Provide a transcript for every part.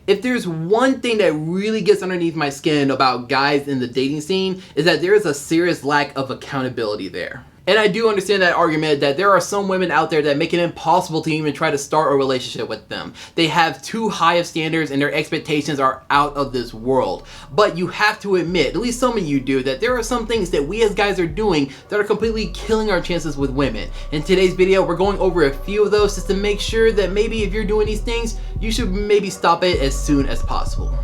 If there's one thing that really gets underneath my skin about guys in the dating scene, is that there is a serious lack of accountability there. And I do understand that argument that there are some women out there that make it impossible to even try to start a relationship with them. They have too high of standards and their expectations are out of this world. But you have to admit, at least some of you do, that there are some things that we as guys are doing that are completely killing our chances with women. In today's video, we're going over a few of those just to make sure that maybe if you're doing these things, you should maybe stop it as soon as possible.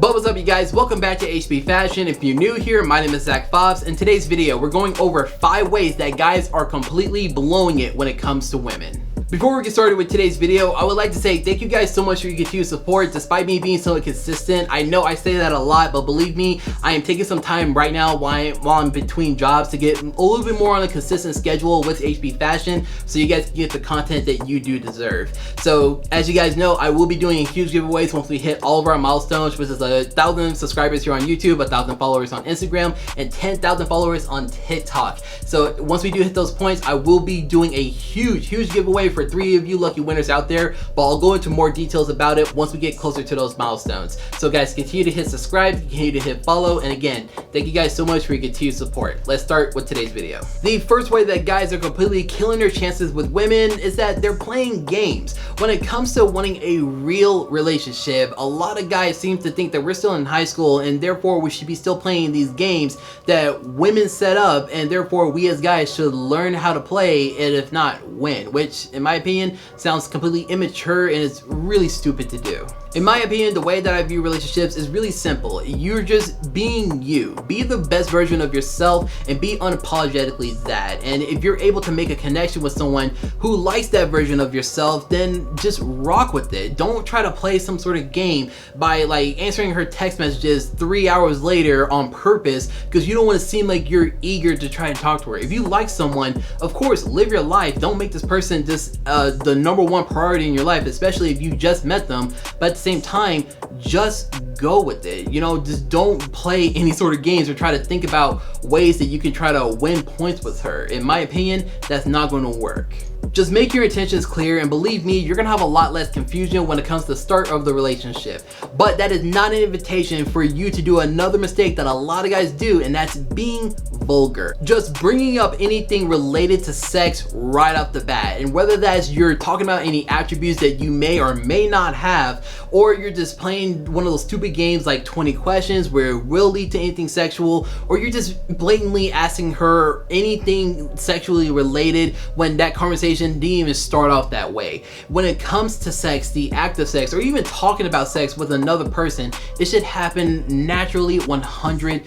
But what's up, you guys? Welcome back to HB Fashion. If you're new here, my name is Zach Fobbs. In today's video, we're going over 5 ways that guys are completely blowing it when it comes to women. Before we get started with today's video, I would like to say thank you guys so much for your continued support despite me being so inconsistent. I know I say that a lot, but believe me, I am taking some time right now while I'm between jobs to get a little bit more on a consistent schedule with HB Fashion so you guys can get the content that you do deserve. So as you guys know, I will be doing huge giveaways once we hit all of our milestones, which is 1,000 subscribers here on YouTube, 1,000 followers on Instagram, and 10,000 followers on TikTok. So once we do hit those points, I will be doing a huge giveaway for 3 of you lucky winners out there, but I'll go into more details about it once we get closer to those milestones. So guys, continue to hit subscribe, continue to hit follow, and again, thank you guys so much for your continued support. Let's start with today's video. The first way that guys are completely killing their chances with women is that they're playing games. When it comes to wanting a real relationship, a lot of guys seem to think that we're still in high school and therefore we should be still playing these games that women set up, and therefore we as guys should learn how to play and if not win, which in my opinion sounds completely immature and it's really stupid to do. In my opinion, the way that I view relationships is really simple. You're just being you. Be the best version of yourself and be unapologetically that. And if you're able to make a connection with someone who likes that version of yourself, then just rock with it. Don't try to play some sort of game by like answering her text messages 3 hours later on purpose because you don't want to seem like you're eager to try and talk to her. If you like someone, of course, live your life. Don't make this person just the #1 priority in your life, especially if you just met them. But at the same time, just go with it. You know, just don't play any sort of games or try to think about ways that you can try to win points with her. In my opinion, that's not going to work. Just make your intentions clear, and believe me, you're gonna have a lot less confusion when it comes to the start of the relationship. But that is not an invitation for you to do another mistake that a lot of guys do, and that's being vulgar. Just bringing up anything related to sex right off the bat, and whether that's you're talking about any attributes that you may or may not have, or you're just playing one of those stupid games like 20 questions where it will lead to anything sexual, or you're just blatantly asking her anything sexually related when that conversation didn't even start off that way. When it comes to sex, the act of sex, or even talking about sex with another person, it should happen naturally 100%.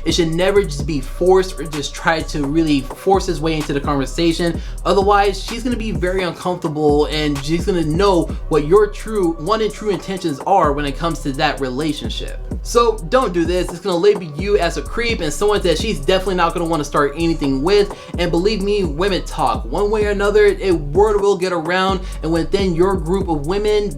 It should never just be forced or just try to really force his way into the conversation. Otherwise, she's gonna be very uncomfortable and she's gonna know what your true intentions are when it comes to that relationship. So don't do this. It's gonna label you as a creep and someone that she's definitely not gonna want to start anything with. And believe me, women talk. One way or another, word will get around, and within your group of women,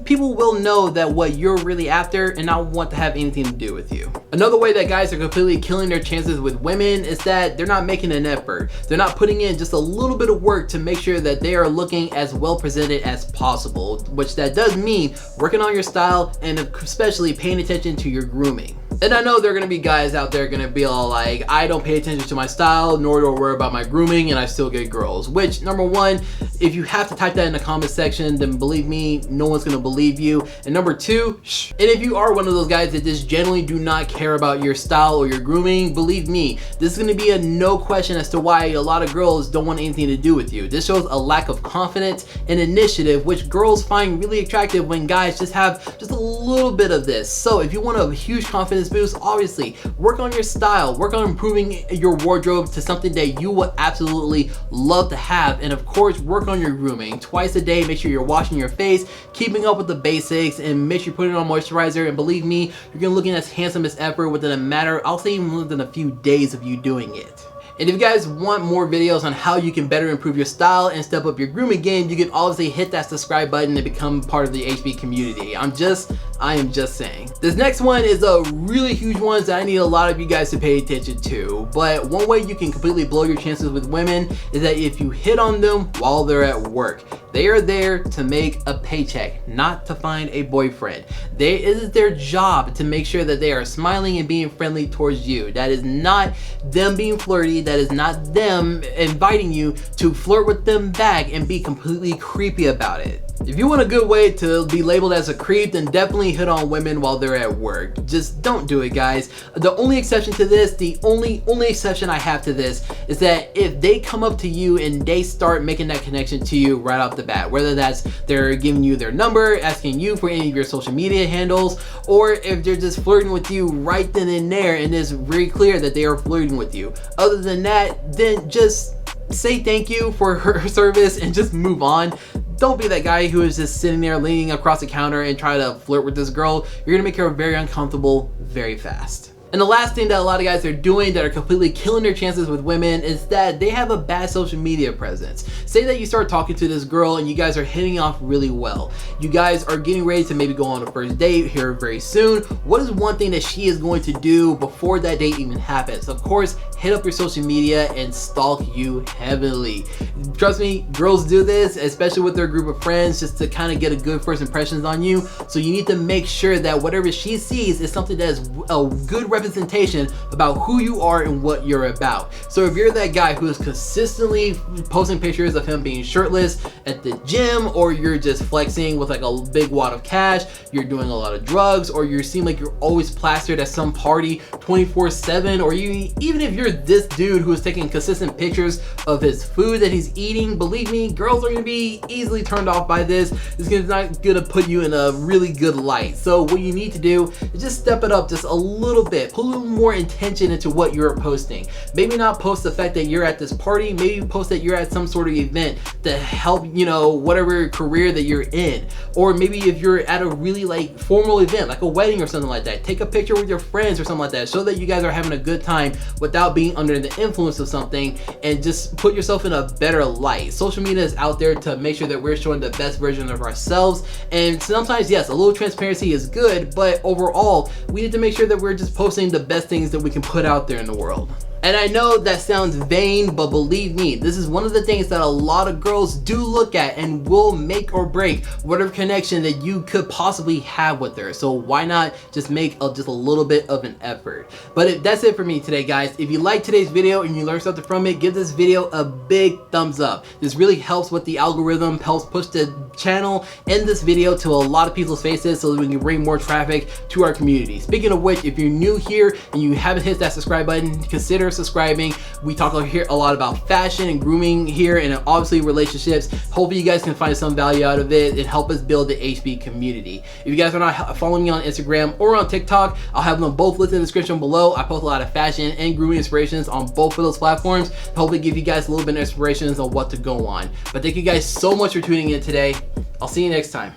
people will know that what you're really after and not want to have anything to do with you. Another way that guys are completely killing their chances with women is that they're not making an effort. They're not putting in just a little bit of work to make sure that they are looking as well presented as possible, which that does mean working on your style and especially paying attention to your grooming. And I know there are gonna be guys out there gonna be all like, I don't pay attention to my style, nor do I worry about my grooming, and I still get girls. Which, number one, if you have to type that in the comment section, then believe me, no one's gonna believe you. And number two, shh. And if you are one of those guys that just generally do not care about your style or your grooming, believe me, this is gonna be a no question as to why a lot of girls don't want anything to do with you. This shows a lack of confidence and initiative, which girls find really attractive when guys just have just a little bit of this. So if you want a huge confidence boost, obviously work on your style, work on improving your wardrobe to something that you would absolutely love to have, and of course work on your grooming twice a day. Make sure you're washing your face, keeping up with the basics, and make sure you're putting on moisturizer. And believe me, you're gonna look as handsome as ever within a matter, I'll say even within a few days of you doing it. And if you guys want more videos on how you can better improve your style and step up your grooming game, you can obviously hit that subscribe button and become part of the HB community. I am just saying. This next one is a really huge one that I need a lot of you guys to pay attention to. But one way you can completely blow your chances with women is that if you hit on them while they're at work. They are there to make a paycheck, not to find a boyfriend. It is their job to make sure that they are smiling and being friendly towards you. That is not them being flirty. That is not them inviting you to flirt with them back and be completely creepy about it. If you want a good way to be labeled as a creep, then definitely hit on women while they're at work. Just don't do it, guys. The only exception to this, the only exception I have to this is that if they come up to you and they start making that connection to you right off the bat, whether that's they're giving you their number, asking you for any of your social media handles, or if they're just flirting with you right then and there and it's very clear that they are flirting with you. Other than that, then just say thank you for her service and just move on. Don't be that guy who is just sitting there leaning across the counter and try to flirt with this girl. You're gonna make her very uncomfortable very fast. And the last thing that a lot of guys are doing that are completely killing their chances with women is that they have a bad social media presence. Say that you start talking to this girl and you guys are hitting off really well. You guys are getting ready to maybe go on a first date here very soon. What is one thing that she is going to do before that date even happens? Of course, hit up your social media and stalk you heavily. Trust me, girls do this, especially with their group of friends, just to kind of get a good first impressions on you. So you need to make sure that whatever she sees is something that is a good representation about who you are and what you're about. So if you're that guy who is consistently posting pictures of him being shirtless at the gym, or you're just flexing with like a big wad of cash, you're doing a lot of drugs, or you seem like you're always plastered at some party 24/7, or even if you're this dude who is taking consistent pictures of his food that he's eating, believe me, girls are gonna be easily turned off by this. It's not gonna put you in a really good light. So what you need to do is just step it up just a little bit. Put a little more intention into what you're posting. Maybe not post the fact that you're at this party, maybe post that you're at some sort of event to help, you know, whatever career that you're in. Or maybe if you're at a really like formal event, like a wedding or something like that, take a picture with your friends or something like that. Show that you guys are having a good time without being under the influence of something, and just put yourself in a better light. Social media is out there to make sure that we're showing the best version of ourselves, and sometimes, yes, a little transparency is good, but overall, we need to make sure that we're just posting the best things that we can put out there in the world. And I know that sounds vain, but believe me, this is one of the things that a lot of girls do look at and will make or break whatever connection that you could possibly have with her. So why not just make just a little bit of an effort? But that's it for me today, guys. If you liked today's video and you learned something from it, give this video a big thumbs up. This really helps with the algorithm, helps push the channel and this video to a lot of people's faces so that we can bring more traffic to our community. Speaking of which, if you're new here and you haven't hit that subscribe button, consider subscribing. We talk here a lot about fashion and grooming here, and obviously relationships. Hopefully you guys can find some value out of it and help us build the HB community. If you guys are not following me on Instagram or on TikTok, I'll have them both listed in the description below. I post a lot of fashion and grooming inspirations on both of those platforms to hopefully give you guys a little bit of inspirations on what to go on. But thank you guys so much for tuning in today. I'll see you next time.